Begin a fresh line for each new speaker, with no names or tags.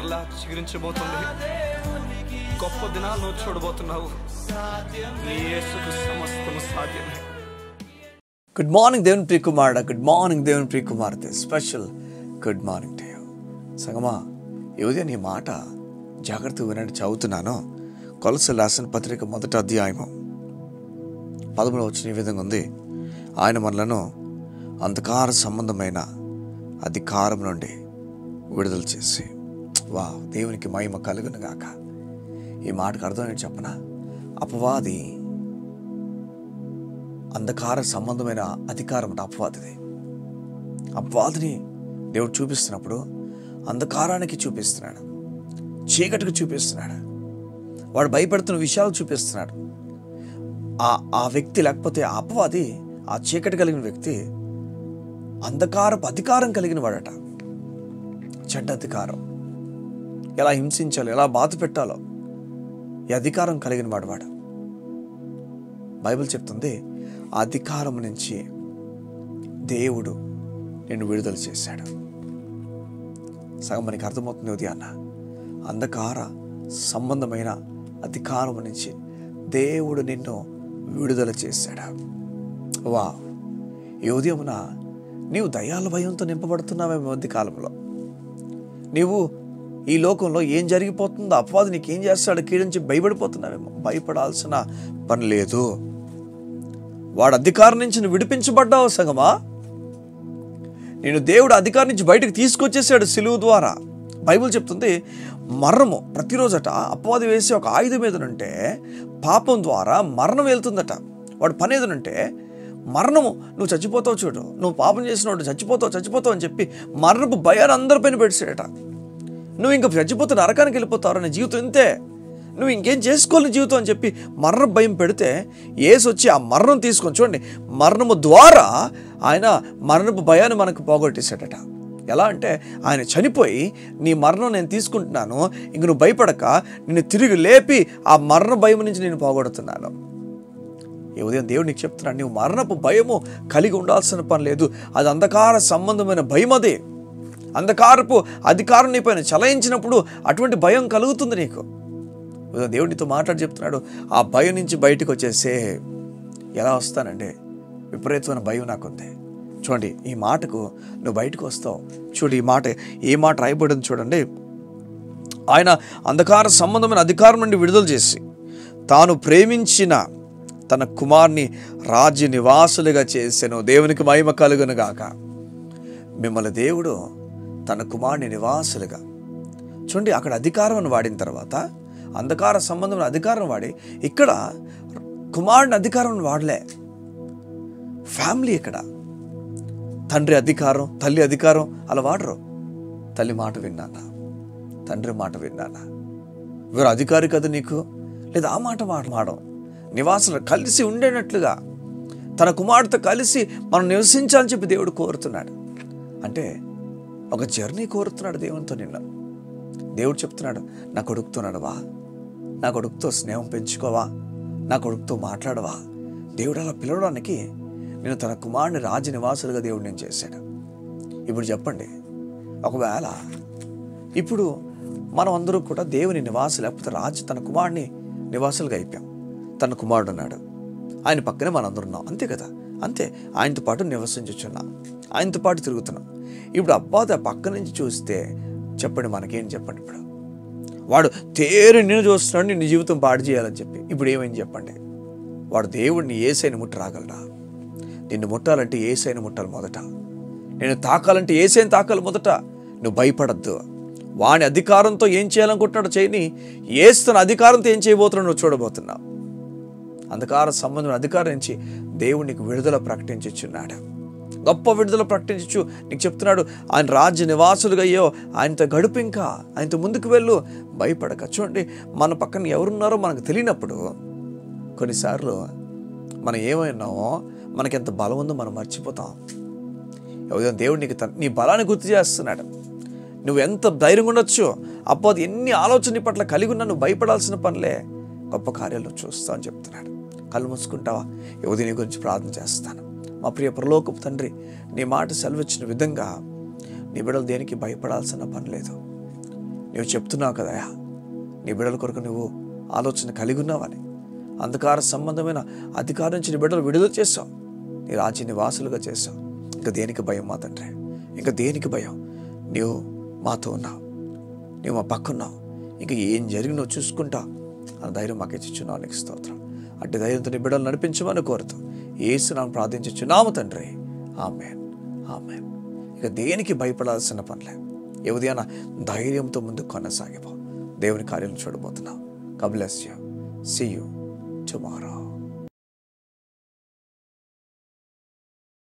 మరలా చిగురించబోతుంది. గొప్ప దినాలను చూడబోతున్నావు. నీ యేసుకు సమస్తము సాధ్యమే.
గుడ్ మార్నింగ్ దేవుని ప్రియ కుమారుడా, గుడ్ మార్నింగ్ దేవుని ప్రియ కుమార్తె. Special good morning to you. సంగమా, ఈ ఉదయం నీ మాట జాగ్రత్తగా వినండి. చదువుతున్నాను. కొలస్సీయులకు రాసిన పత్రిక 1వ అధ్యాయము 13వ వచనం ఈ విధంగా ఉంది. ఆయన మనలను అంధకార సంబంధమైన అధికారం నుండి విడుదల చేసి, వా దేవునికి మహిమ కలుగును గాక. ఈ మాటకు అర్థం ఏంటి చెప్పనా? అపవాది అంధకార సంబంధమైన అధికారం అంటే అపవాదిది. అపవాదిని దేవుడు చూపిస్తున్నప్పుడు అంధకారానికి చూపిస్తున్నాడు, చీకటికి చూపిస్తున్నాడు, వాడు భయపడుతున్న విషయాలు చూపిస్తున్నాడు. ఆ వ్యక్తి, లేకపోతే ఆ అపవాది, ఆ చీకటి కలిగిన వ్యక్తి అంధకారపు అధికారం కలిగిన వాడట. చెడ్డ అధికారం, ఎలా హింసించాలో, ఎలా బాధ పెట్టాలో ఈ అధికారం కలిగిన వాడు. బైబిల్ చెప్తుంది, ఆ అధికారం నుంచి దేవుడు నిన్ను విడుదల చేశాడు. సగం మనకి అర్థమవుతుంది ఉదయాన్న. అంధకార సంబంధమైన అధికారం నుంచి దేవుడు నిన్ను విడుదల చేశాడు. వా, ఈ ఉదయమున నీవు దయ్యాల భయంతో నింపబడుతున్నావేమో. మధ్య కాలంలో నీవు ఈ లోకంలో ఏం జరిగిపోతుందో, అపవాది నీకు ఏం చేస్తాడో కీడించి భయపడిపోతున్నావేమో. భయపడాల్సిన పని లేదు. వాడు అధికారం నుంచి నువ్వు విడిపించబడ్డావు సగమా. నేను దేవుడు అధికారం నుంచి బయటకు తీసుకొచ్చేసాడు సిలువ ద్వారా. బైబిల్ చెప్తుంది, మరణము ప్రతిరోజట అపవాది వేసే ఒక ఆయుధం ఏదనంటే పాపం ద్వారా మరణం వెళ్తుందట. వాడు పని ఏదనంటే మరణము, నువ్వు చచ్చిపోతావు చూడు, నువ్వు పాపం చేసినవాడు చచ్చిపోతావు అని చెప్పి మరణపు భయాన్ని అందరిపైన పెట్టాడట. నువ్వు ఇంకా చచ్చిపోతే నరకానికి వెళ్ళిపోతావు, నీ జీవితం ఇంతే, నువ్వు ఇంకేం చేసుకోలేని జీవితం అని చెప్పి మరణ భయం పెడితే యేసు వచ్చి ఆ మరణం తీసుకొని, చూడండి, మరణము ద్వారా ఆయన మరణపు భయాన్ని మనకు పోగొట్టేశాడట. ఎలా అంటే ఆయన చనిపోయి, నీ మరణం నేను తీసుకుంటున్నాను, ఇంక నువ్వు భయపడక నిన్ను తిరిగి లేపి ఆ మరణ భయం నుంచి నేను పోగొడుతున్నాను. ఈ ఉదయం దేవుడు నీకు చెప్తున్నాను, నువ్వు మరణపు భయము కలిగి ఉండాల్సిన పని లేదు. అది అంధకార సంబంధమైన భయం. అది అంధకారపు అధికారం నీ పైన చలాయించినప్పుడు అటువంటి భయం కలుగుతుంది నీకు. దేవుడు నీతో మాట్లాడి చెప్తున్నాడు, ఆ భయం నుంచి బయటకు వచ్చేసే. ఎలా వస్తానంటే, విపరీతమైన భయం నాకుంది. చూడండి, ఈ మాటకు నువ్వు బయటకు వస్తావు. చూడు, ఏ మాట రాయబడింది చూడండి. ఆయన అంధకార సంబంధమైన అధికారం నుండి విడుదల చేసి తాను ప్రేమించిన తన కుమార్ని రాజ్య నివాసులుగా చేసెను. దేవునికి మహిమ కలుగును గాక. మిమ్మల్ని దేవుడు తన కుమార్ని నివాసులుగా, చూడండి, అక్కడ అధికారం వాడిన తర్వాత అంధకార సంబంధమైన అధికారం వాడి, ఇక్కడ కుమారుని అధికారం వాడలే. ఫ్యామిలీ, ఇక్కడ తండ్రి అధికారం, తల్లి అధికారం అలా వాడరు. తల్లి మాట విన్నానా, తండ్రి మాట విన్నానా, వీరు అధికారి కదా నీకు, లేదా ఆ మాట మాట్లాడడం. నివాసులు కలిసి ఉండేటట్లుగా తన కుమారుడితో కలిసి మనం నివసించాలని చెప్పి దేవుడు కోరుతున్నాడు. అంటే ఒక జర్నీ కోరుతున్నాడు దేవునితో. నిన్న దేవుడు చెప్తున్నాడు, నా కొడుకుతో నడవా, నా కొడుకుతో స్నేహం పెంచుకోవా, నా కొడుకుతో మాట్లాడవా. దేవుడు అలా పిలవడానికి నేను తన కుమారుని రాజ్య నివాసులుగా దేవుడు నేను చేశాడు. ఇప్పుడు చెప్పండి, ఒకవేళ ఇప్పుడు మనం అందరూ కూడా దేవుని నివాసులు, లేకపోతే రాజు తన కుమారుని నివాసులుగా అయిపోయాం. తన కుమారుడు ఉన్నాడు, ఆయన పక్కనే మనందరూ ఉన్నాం, అంతే కదా. అంతే, ఆయనతో పాటు నివసించుచున్నాం, ఆయనతో పాటు తిరుగుతున్నాం. ఇప్పుడు అబ్బాది ఆ పక్క నుంచి చూస్తే చెప్పండి, మనకేం చెప్పండి. ఇప్పుడు వాడు తేరు నిన్ను చూస్తున్నాడు, నిన్ను జీవితం పాడు చేయాలని చెప్పి. ఇప్పుడు ఏమైంది చెప్పండి? వాడు దేవుడిని యేసయ్యని ముట్టి రాగలడా? నిన్ను ముట్టాలంటే యేసయ్యని ముట్టాలి మొదట. నేను తాకాలంటే యేసయ్యని తాకాలి మొదట. నువ్వు భయపడద్దు. వాని అధికారంతో ఏం చేయాలనుకుంటున్నాడు చేయని, యేసు తన అధికారంతో ఏం చేయబోతున్నాడు నువ్వు చూడబోతున్నావు. అంధకార సంబంధం అధికారం నుంచి దేవుడు నీకు విడుదల ప్రకటించుచున్నాడు. గొప్ప విడుదల ప్రకటించు నీకు చెప్తున్నాడు. ఆయన రాజ్య నివాసులుగా అయ్యో, ఆయనతో గడుపు, ఇంకా ఆయనతో ముందుకు వెళ్ళు, భయపడక. చూడండి, మన పక్కన ఎవరున్నారో మనకు తెలియనప్పుడు కొన్నిసార్లు మనం ఏమైనామో, మనకెంత బలం ఉందో మనం మర్చిపోతాం. దేవుడు నీకు నీ బలాన్ని గుర్తు చేస్తున్నాడు. నువ్వు ఎంత ధైర్యంగా ఉండొచ్చు. అప్పుడు ఎన్ని ఆలోచన పట్ల కలిగి ఉన్నా నువ్వు భయపడాల్సిన పనిలే, గొప్ప కార్యాలు చూస్తా అని చెప్తున్నాడు. కళ్ళు మూసుకుంటావా? నీ గురించి ప్రార్థన చేస్తాను. మా ప్రియ పరలోకపు తండ్రి, నీ మాట సెలవిచ్చిన విధంగా నీ బిడ్డలు దేనికి భయపడాల్సిన పని లేదు. నువ్వు చెప్తున్నావు కదయా, నీ బిడ్డల కొరకు నువ్వు ఆలోచన కలిగి ఉన్నావని. అంధకార సంబంధమైన అధికారం నుంచి నీ బిడ్డలు విడుదల చేశావు, నీ రాజ్య నివాసులుగా చేశావు. ఇంకా దేనికి భయం మా తండ్రి? ఇంకా దేనికి భయం? నీవు మాతో ఉన్నావు, నీవు మా పక్కున్నావు. ఇంకా ఏం జరిగినో చూసుకుంటా ఆ ధైర్యం మాకు ఇచ్చిచున్నావు. నీకు స్తోత్రం. అట్టి ధైర్యంతో నీ బిడ్డలు నడిపించమని కోరుతూ యేసునామమున ప్రార్థించుచున్నాము తండ్రి. ఆమేన్, ఆమేన్. ఇక దేనికి భయపడాల్సిన పనిలే. ఏ ఉదయాన ధైర్యంతో ముందుకు కొనసాగిపో. దేవుని కార్యాలను చూడబోతున్నాం. God bless you. See you tomorrow.